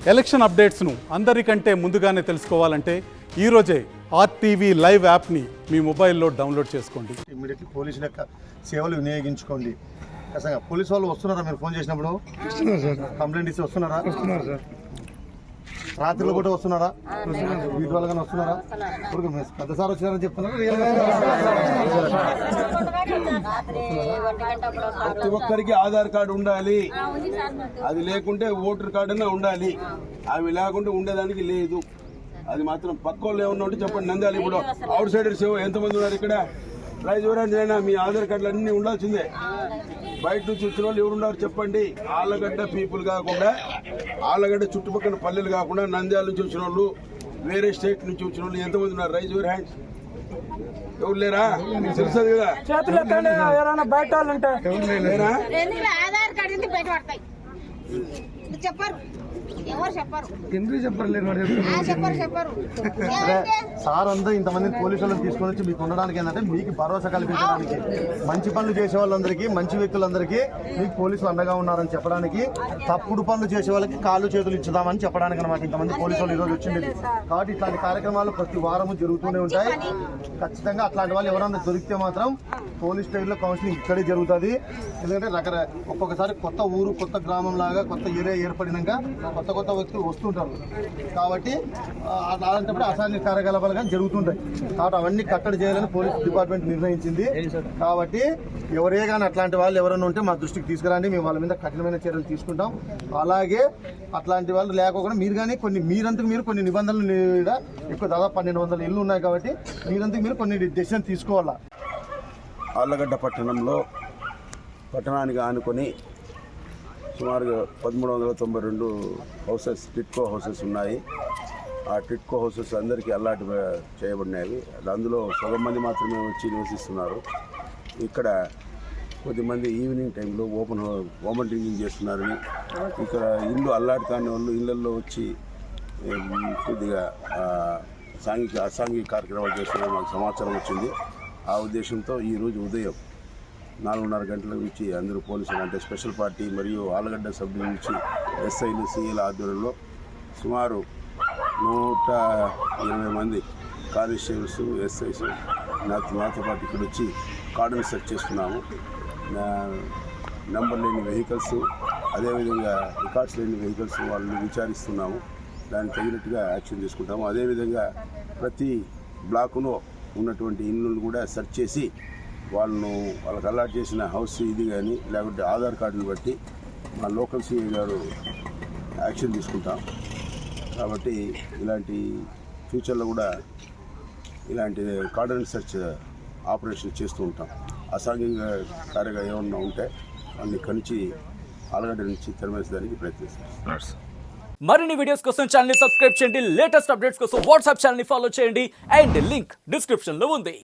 Election అప్డేట్స్ను అందరికంటే ముందుగానే తెలుసుకోవాలంటే ఈరోజే RTV లైవ్ యాప్ని మీ మొబైల్లో డౌన్లోడ్ చేసుకోండి. ఇమీడియట్లీ పోలీసుల యొక్క సేవలు వినియోగించుకోండి. ఖచ్చితంగా పోలీసు వాళ్ళు వస్తున్నారా? మీరు ఫోన్ చేసినప్పుడు కంప్లైంట్ ఇచ్చి వస్తున్నారా? రాత్రిలో కూడా వస్తున్నారా? వీటి వల్ల కానీ వస్తున్నారా? పెద్ద సార్ వచ్చినారని చెప్తున్నారా? ప్రతి ఒక్కరికి ఆధార్ కార్డు ఉండాలి. అది లేకుంటే ఓటర్ కార్డు అన్నా ఉండాలి. అవి లేకుంటే ఉండేదానికి లేదు. అది మాత్రం పక్క వాళ్ళు ఏమన్నా ఉంటే చెప్పండి. నంద్యాల ఇప్పుడు అవుట్ సైడర్స్ ఎంతమంది ఉన్నారు ఇక్కడ? ప్రైజ్ ఎవరైనా మీ ఆధార్ కార్డులు అన్నీ ఉండాల్సిందే. బయట నుంచి వచ్చిన వాళ్ళు ఎవరు ఉన్నారు చెప్పండి. ఆళ్ళగడ్డ పీపుల్ కాకుండా, ఆళ్ళగడ్డ చుట్టుపక్కల పల్లెలు కాకుండా నంద్యాల నుంచి వచ్చిన వాళ్ళు, వేరే స్టేట్ నుంచి వచ్చిన వాళ్ళు ఎంతమంది ఉన్నారు? Rise your hands. ఎవరు లేరా? తెలుస్తుంది కదా. బయట వాళ్ళు లేరా? ఆధార్ కార్డు ఉంది బయట పడతాయి చెప్పారు. ఎవరు చెప్పారు? ఎందుకు చెప్పరు? చెప్పరు. సార్ అంతా ఇంతమంది పోలీసులను తీసుకొని వచ్చి మీకు ఉండడానికి ఏంటంటే మీకు భరోసా కల్పించడానికి, మంచి పనులు చేసే వాళ్ళందరికీ, మంచి వ్యక్తులందరికీ మీకు పోలీసులు అండగా ఉన్నారని చెప్పడానికి, తప్పుడు పనులు చేసే వాళ్ళకి కాళ్ళు చేతులు ఇచ్చుదామని చెప్పడానికి అనమాట ఇంతమంది పోలీసు వాళ్ళు ఈరోజు వచ్చిండేది. కాబట్టి ఇట్లాంటి కార్యక్రమాలు ప్రతి వారము జరుగుతూనే ఉంటాయి. ఖచ్చితంగా అట్లాంటి వాళ్ళు ఎవరన్నా దొరికితే మాత్రం పోలీస్ స్టేషన్లో కౌన్సిలింగ్ ఇక్కడే జరుగుతుంది. ఎందుకంటే ఒక్కొక్కసారి కొత్త ఊరు, కొత్త గ్రామం లాగా కొత్త ఏరియా ఏర్పడినాక కొత్త వ్యక్తులు వస్తుంటారు. కాబట్టి అలాంటప్పుడు అసాంఘిక కార్యకలాపాలు కానీ జరుగుతుంటాయి. కాబట్టి అవన్నీ కట్టడి చేయాలని పోలీస్ డిపార్ట్మెంట్ నిర్ణయించింది. కాబట్టి ఎవరే కానీ అట్లాంటి వాళ్ళు ఎవరైనా ఉంటే మా దృష్టికి తీసుకురండి. మేము వాళ్ళ మీద కఠినమైన చర్యలు తీసుకుంటాం. అలాగే అట్లాంటి వాళ్ళు లేకపోకుండా మీరు కానీ మీరంతకు మీరు కొన్ని నిబంధనలు ఎక్కువ దాదాపు 1200 ఇళ్ళు ఉన్నాయి. కాబట్టి మీరంతకు మీరు కొన్ని డెసిషన్ తీసుకోవాలా. ఆళ్ళగడ్డ పట్టణానికి ఆనుకొని సుమారుగా 1392 హౌసెస్, టిట్కో హౌసెస్ ఉన్నాయి. ఆ టిట్కో హౌసెస్ అందరికీ అలాట్ చేయబడినవి. అందులో సగం మంది మాత్రమే వచ్చి నివసిస్తున్నారు. ఇక్కడ కొద్దిమంది ఈవినింగ్ టైంలో ఓపెన్ డ్రింకింగ్ చేస్తున్నారని, ఇక్కడ ఇల్లు అల్లాట్ కాని వాళ్ళు ఇళ్లలో వచ్చి కొద్దిగా అసాంఘిక కార్యక్రమాలు చేస్తున్నారని మాకు సమాచారం వచ్చింది. ఆ ఉద్దేశంతో ఈరోజు ఉదయం 4:30 గంటలకు ఇచ్చి అందరూ పోలీసులు అంటే స్పెషల్ పార్టీ మరియు ఆళ్ళగడ్డ సబ్ డివిజన్ నుంచి ఎస్ఐలు, సిఐల ఆధ్వర్యంలో సుమారు 120 మంది కానిస్టేబుల్స్, ఎస్ఐస్ నాతో పాటు ఇక్కడ వచ్చి కార్డును సెర్చ్ చేస్తున్నాము. నెంబర్ లేని వెహికల్స్, అదేవిధంగా రికార్డ్స్ లేని వెహికల్స్ వాళ్ళని విచారిస్తున్నాము. దానికి తగినట్టుగా యాక్షన్ తీసుకుంటాము. అదేవిధంగా ప్రతి బ్లాకులో ఉన్నటువంటి ఇళ్ళు కూడా సెర్చ్ చేసి వాళ్ళకి అలాట్ చేసిన హౌస్ ఇది కానీ లేకుంటే ఆధార్ కార్డుని బట్టి మా లోకల్ సిఐ గారు యాక్షన్ తీసుకుంటాం. కాబట్టి ఇలాంటి ఫ్యూచర్లో కూడా ఇలాంటి కార్డన్ సెర్చ్ ఆపరేషన్ చేస్తూ ఉంటాం. అసాంఘిక కార్యగా ఏమన్నా ఉంటే వాళ్ళని కనిచి ఆలగడ్డ నుంచి తెరమేసేదానికి ప్రయత్నిస్తాం. మరిన్ని వీడియోస్ కోసం ఛానల్ ని సబ్స్క్రైబ్ చేయండి. లేటెస్ట్ అప్డేట్స్ కోసం వాట్సాప్ ఛానల్ ని ఫాలో చేయండి. అండ్ లింక్ డిస్క్రిప్షన్ లో ఉంది.